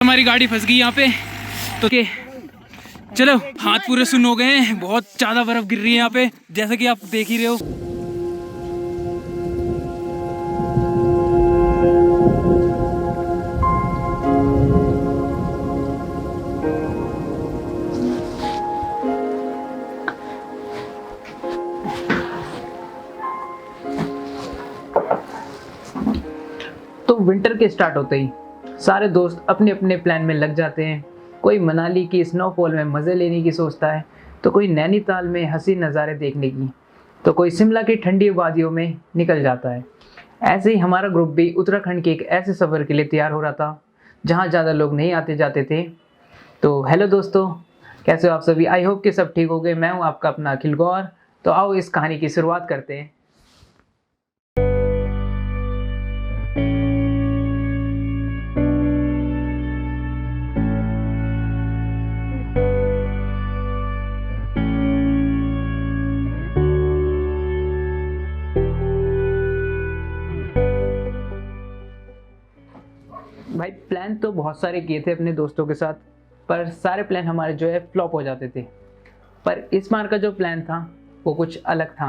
हमारी गाड़ी फंस गई यहाँ पे तो के चलो हाथ पूरे सुन्न हो गए हैं। बहुत ज़्यादा बर्फ गिर रही है यहाँ पे, जैसे कि आप देख ही रहे हो। तो विंटर के स्टार्ट होते ही सारे दोस्त अपने अपने प्लान में लग जाते हैं। कोई मनाली की स्नोफॉल में मज़े लेने की सोचता है, तो कोई नैनीताल में हसीन नज़ारे देखने की, तो कोई शिमला की ठंडी वादियों में निकल जाता है। ऐसे ही हमारा ग्रुप भी उत्तराखंड के एक ऐसे सफ़र के लिए तैयार हो रहा था जहाँ ज़्यादा लोग नहीं आते जाते थे। तो हेलो दोस्तों, कैसे हो आप सभी? आई होप कि सब ठीक हो गए। मैं हूँ आपका अपना अखिल गौर। तो आओ इस कहानी की शुरुआत करते हैं। भाई प्लान तो बहुत सारे किए थे अपने दोस्तों के साथ, पर सारे प्लान हमारे जो है फ्लॉप हो जाते थे। पर इस बार का जो प्लान था वो कुछ अलग था।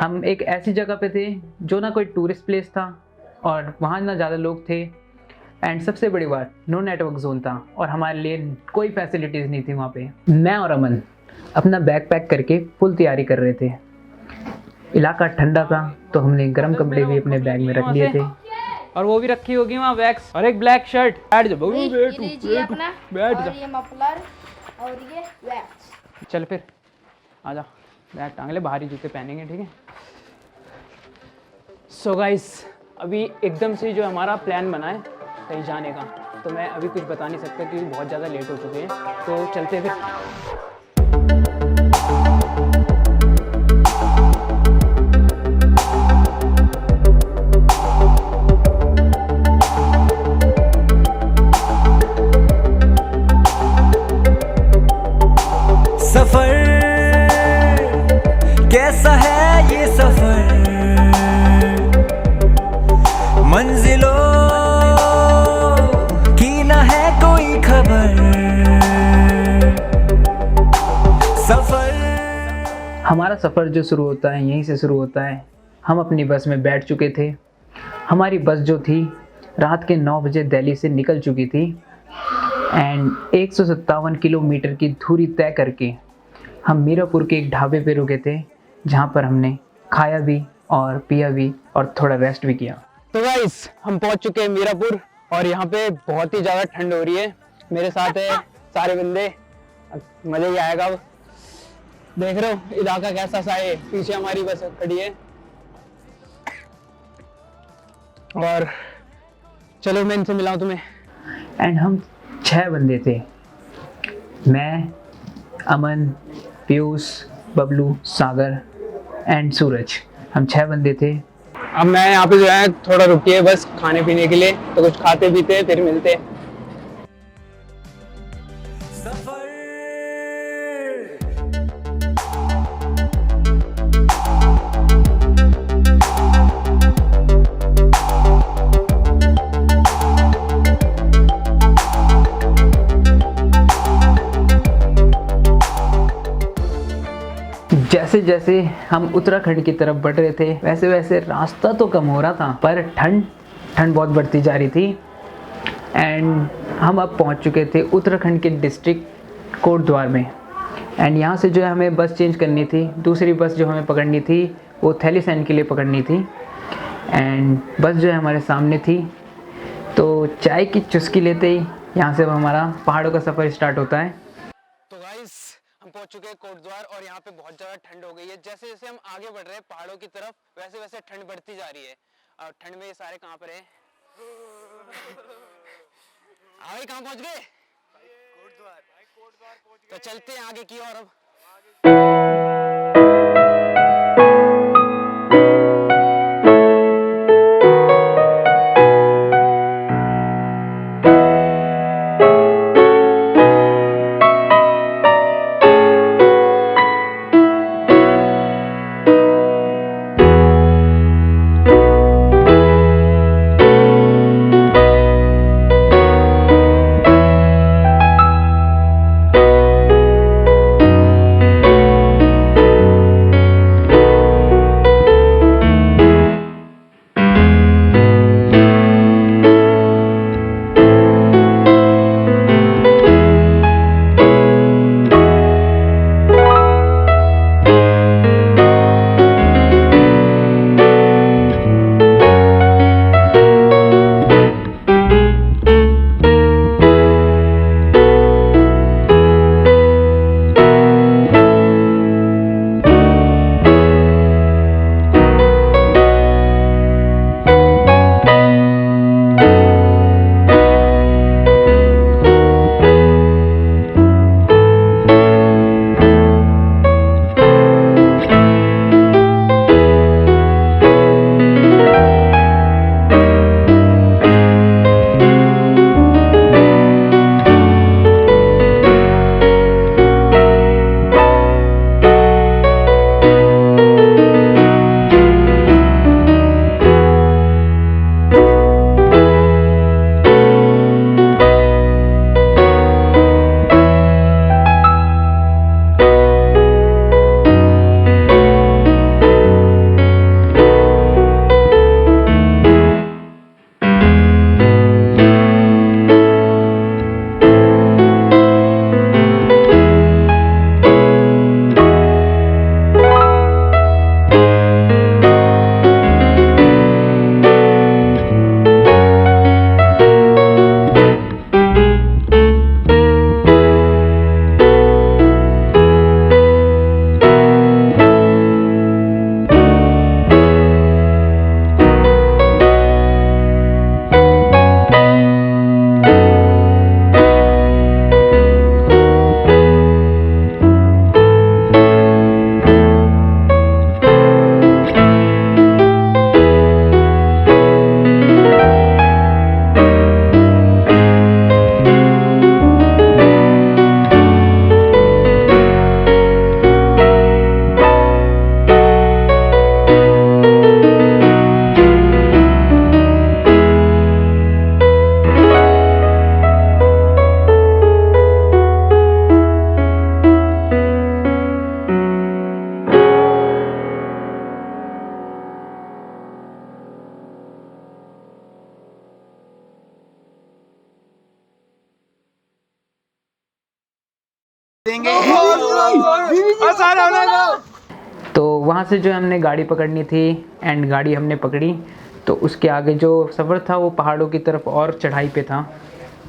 हम एक ऐसी जगह पे थे जो ना कोई टूरिस्ट प्लेस था और वहाँ ना ज़्यादा लोग थे, एंड सबसे बड़ी बात नो नेटवर्क जोन था और हमारे लिए कोई फैसिलिटीज़ नहीं थी वहाँ पे। मैं और अमन अपना बैग पैक करके फुल तैयारी कर रहे थे। इलाका ठंडा था तो हमने गर्म कपड़े भी अपने बैग में रख लिए थे, और वो भी रखी होगी वहाँ वैक्स और एक ब्लैक शर्ट। बैठ जा बबलू, बैठ जा। ये मफलर और ये वैक्स। चल फिर आ जा, बैग टांग ले, भारी जूते पहनेंगे, ठीक है। सो गाइस, अभी एकदम से जो हमारा प्लान बना है कहीं जाने का, तो मैं अभी कुछ बता नहीं सकता क्योंकि बहुत ज़्यादा लेट हो चुके हैं। तो चलते फिर। सफर कैसा है ये सफर, मंजिलों की ना है कोई खबर। सफर हमारा सफ़र जो शुरू होता है यहीं से शुरू होता है। हम अपनी बस में बैठ चुके थे। हमारी बस जो थी रात के 9 बजे दिल्ली से निकल चुकी थी, एंड 157 किलोमीटर की दूरी तय करके हम मीरापुर के एक ढाबे पे रुके थे, जहाँ पर हमने खाया भी और पिया भी और थोड़ा रेस्ट भी किया। तो गाइस, हम पहुंच चुके हैं मीरापुर और यहाँ पे बहुत ही ज़्यादा ठंड हो रही है। मेरे साथ है सारे बंदे, मज़ा ही आएगा। अब देख रहे हो इलाका कैसा सा है, पीछे हमारी बस खड़ी है। और चलो मैं इनसे मिलाऊं तुम्हें। एंड हम 6 बंदे थे, मैं, अमन, पीयूष, बबलू, सागर एंड सूरज। हम 6 बंदे थे। अब मैं यहाँ पे जो है थोड़ा रुकिए बस खाने पीने के लिए, तो कुछ खाते पीते फिर मिलते। सफर जैसे जैसे हम उत्तराखंड की तरफ बढ़ रहे थे वैसे वैसे रास्ता तो कम हो रहा था, पर ठंड बहुत बढ़ती जा रही थी। एंड हम अब पहुंच चुके थे उत्तराखंड के डिस्ट्रिक्ट कोटद्वार में। एंड यहाँ से जो है हमें बस चेंज करनी थी। दूसरी बस जो हमें पकड़नी थी वो थैलीसैंड के लिए पकड़नी थी, एंड बस जो है हमारे सामने थी। तो चाय की चुस्की लेते ही यहाँ से हमारा पहाड़ों का सफ़र स्टार्ट होता है। तो गाइस, हम पहुंच चुके हैं कोटद्वार और यहाँ पे बहुत ज़्यादा ठंड हो गई है। जैसे जैसे हम आगे बढ़ रहे हैं पहाड़ों की तरफ, वैसे वैसे ठंड बढ़ती जा रही है। और ठंड में ये सारे कहाँ पर हैं? आगे कहाँ पहुंच गए? कोटद्वार। तो चलते हैं आगे की ओर अब। तो वहाँ से जो है हमने गाड़ी पकड़नी थी एंड गाड़ी हमने पकड़ी। तो उसके आगे जो सफ़र था वो पहाड़ों की तरफ और चढ़ाई पे था।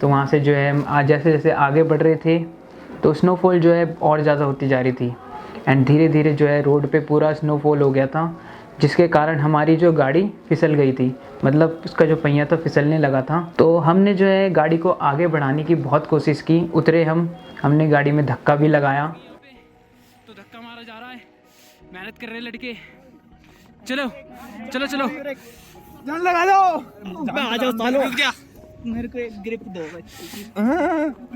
तो वहाँ से जो है हम जैसे जैसे आगे बढ़ रहे थे तो स्नोफॉल जो है और ज़्यादा होती जा रही थी एंड धीरे धीरे जो है रोड पे पूरा स्नोफॉल हो गया था, जिसके कारण हमारी जो गाड़ी फिसल गई थी, मतलब उसका जो पहिया था फिसलने लगा था। तो हमने जो है गाड़ी को आगे बढ़ाने की बहुत कोशिश की, उतरे हमने गाड़ी में धक्का भी लगाया। तो धक्का मारा जा रहा है, मेहनत कर रहे लड़के। चलो चलो चलो जान लगा दो। आ जाओ सालो, मेरे को एक ग्रिप दो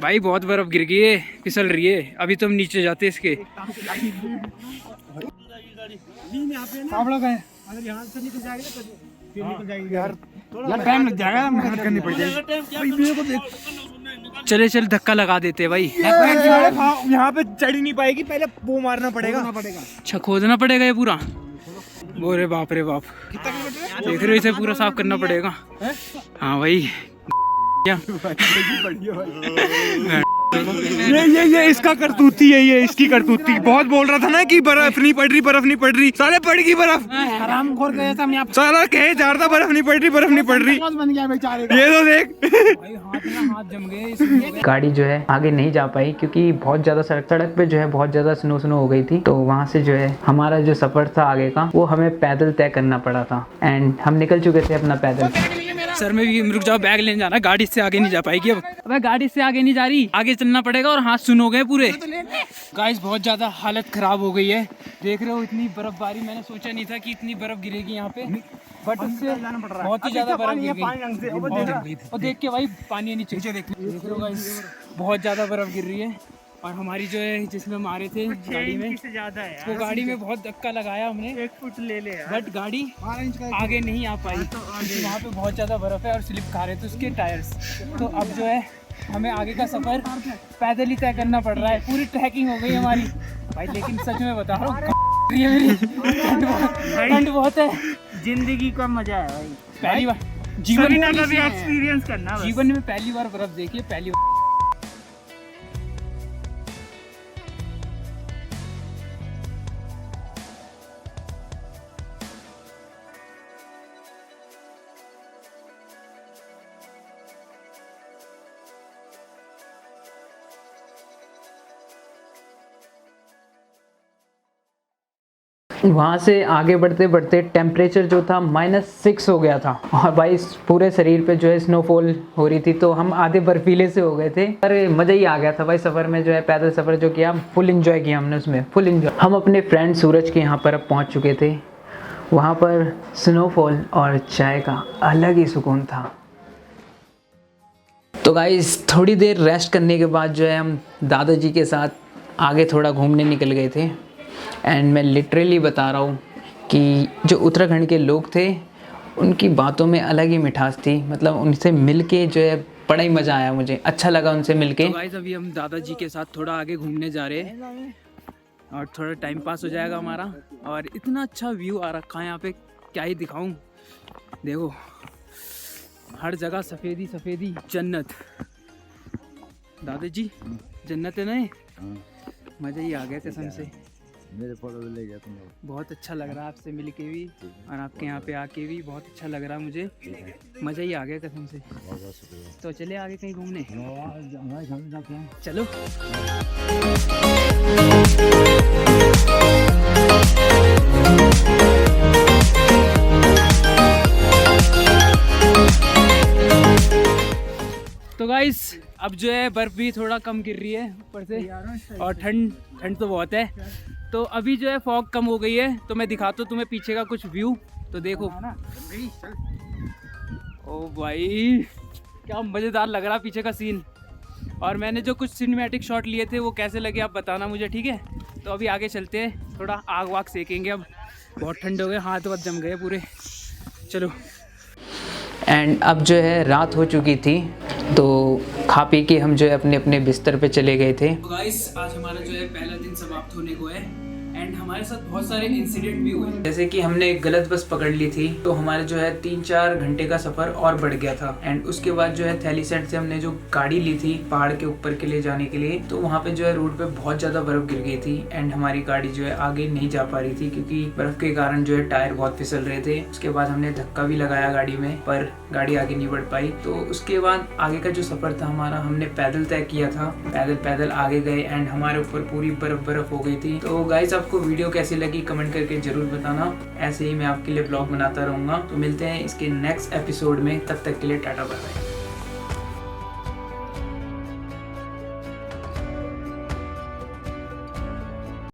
भाई। बहुत बर्फ गिर गई है, फिसल रही है। अभी तो हम नीचे जाते इसके। यहाँ से निकल जाएगा फिर निकल जाएगी यार टाइम लग जाएगा, मेहनत करनी पड़ेगी। चले चल धक्का लगा देते भाई। यहाँ पे चढ़ ही नहीं पाएगी, पहले वो मारना पड़ेगा। अच्छा खोदना पड़ेगा ये पूरा। अरे बाप रे बाप, देख रहे हो इसे पूरा साफ करना पड़ेगा। हाँ भाई क्या ये इसका करतूती है, ये इसकी करतूती। बहुत बोल रहा था ना कि बर्फ नहीं पड़ रही, बर्फ नहीं पड़ रही। साले पड़ गई बर्फ। हराम खोर गए थे हम यहाँ। साला कहे जा रहा था बर्फ नहीं पड़ रही, बर्फ नहीं पड़ रही। बन गया बेचारे का। ये तो देख हाथ जम गए। गाड़ी जो है आगे नहीं जा पाई क्योंकि बहुत ज़्यादा सड़क पे जो है बहुत ज़्यादा स्नो हो गई थी। तो वहाँ से जो है हमारा जो सफ़र था आगे का वो हमें पैदल तय करना पड़ा था एंड हम निकल चुके थे अपना पैदल। सर में भी रुक जाओ, बैग लेने जाना, गाड़ी से आगे नहीं जा पाएगी अब। अबे गाड़ी से आगे नहीं जा रही, आगे चलना पड़ेगा। और हाथ सुन हो गए पूरे। गाइस बहुत ज्यादा हालत खराब हो गई है, देख रहे हो इतनी बर्फबारी। मैंने सोचा नहीं था कि इतनी बर्फ गिरेगी यहाँ पे, बट उससे बहुत ही ज्यादा बर्फ गिर गई। और देख के भाई पानी नीचे देख रहे हो गाइस, बहुत ज्यादा बर्फ गिर रही है। और हमारी जो है जिसमें हम आ रहे थे गाड़ी में, वो गाड़ी में बहुत धक्का लगाया हमने, 1 फुट ले ले, बट गाड़ी आगे नहीं आ पाई क्योंकि वहाँ पे बहुत ज़्यादा बर्फ़ है और स्लिप खा रहे थे उसके टायर्स। तो अब जो है हमें आगे का सफ़र पैदल ही तय करना पड़ रहा है। पूरी ट्रैकिंग हो गई हमारी भाई, लेकिन सच में बता रहा हूँ ठंड बहुत है। जिंदगी का मजा है भाई, पहली बार जीवन में एक्सपीरियंस करना, जीवन में पहली बार बर्फ़ देखी है, पहली बार। वहाँ से आगे बढ़ते बढ़ते टेम्परेचर जो था -6 हो गया था और भाई पूरे शरीर पे जो है स्नोफॉल हो रही थी। तो हम आधे बर्फीले से हो गए थे, पर मज़ा ही आ गया था भाई। सफ़र में जो है पैदल सफ़र जो किया फुल एंजॉय किया हमने, उसमें फुल एंजॉय। हम अपने फ्रेंड सूरज के यहाँ पर अब पहुँच चुके थे। वहाँ पर स्नोफॉल और चाय का अलग ही सुकून था। तो गाइस थोड़ी देर रेस्ट करने के बाद जो है हम दादाजी के साथ आगे थोड़ा घूमने निकल गए थे। एंड मैं लिटरली बता रहा हूँ कि जो उत्तराखंड के लोग थे उनकी बातों में अलग ही मिठास थी। मतलब उनसे मिलके जो है बड़ा ही मज़ा आया, मुझे अच्छा लगा उनसे मिलके। तो गाइस अभी हम दादाजी के साथ थोड़ा आगे घूमने जा रहे हैं और थोड़ा टाइम पास हो जाएगा हमारा। और इतना अच्छा व्यू आ रखा है यहाँ पे, क्या ही दिखाऊं। देखो हर जगह सफ़ेदी सफ़ेदी, जन्नत। दादाजी जन्नत है ना, मज़ा ही आ गया कसम से। मेरे फोटो ले गया तुम लोग। बहुत अच्छा लग रहा है आपसे मिल के भी और आपके यहाँ पे आके भी बहुत अच्छा लग रहा है मुझे, मज़ा ही आ गया कसम से। बहुत शुक्रिया। तो चले आगे कहीं घूमने, चलो। चलो। तो गाइस अब जो है बर्फ़ भी थोड़ा कम गिर रही है ऊपर से, और ठंड तो बहुत है। तो अभी जो है फॉग कम हो गई है, तो मैं दिखाता हूँ तुम्हें पीछे का कुछ व्यू। तो देखो ओ भाई क्या मज़ेदार लग रहा है पीछे का सीन। और मैंने जो कुछ सिनेमैटिक शॉट लिए थे वो कैसे लगे आप बताना मुझे, ठीक है। तो अभी आगे चलते हैं, थोड़ा आग वाग सेकेंगे। अब बहुत ठंड हो गए, हाथ वाथ जम गए पूरे। चलो। एंड अब जो है रात हो चुकी थी, तो खा पी के हम जो है अपने अपने बिस्तर पे चले गए थे। तो गाइस आज हमारा जो है पहला दिन समाप्त होने को है एंड हमारे साथ बहुत सारे इंसिडेंट भी हुए, जैसे कि हमने एक गलत बस पकड़ ली थी तो हमारे जो है 3-4 घंटे का सफर और बढ़ गया था। एंड उसके बाद जो है थैलीसैंड से हमने जो गाड़ी ली थी पहाड़ के ऊपर के लिए जाने के लिए, तो वहाँ पे जो है रोड पे बहुत ज्यादा बर्फ गिर गई थी एंड हमारी गाड़ी जो है आगे नहीं जा पा रही थी क्योंकि बर्फ के कारण जो है टायर बहुत फिसल रहे थे। उसके बाद हमने धक्का भी लगाया गाड़ी में पर गाड़ी आगे नहीं बढ़ पाई। तो उसके बाद आगे का जो सफर था हमारा, हमने पैदल तय किया था, पैदल आगे गए एंड हमारे ऊपर पूरी बर्फ हो गई थी। तो गाइस आपको वीडियो कैसी लगी कमेंट करके जरूर बताना, ऐसे ही मैं आपके लिए ब्लॉग बनाता रहूंगा। तो मिलते हैं इसके नेक्स्ट एपिसोड में, तब तक के लिए टाटा बाय बाय।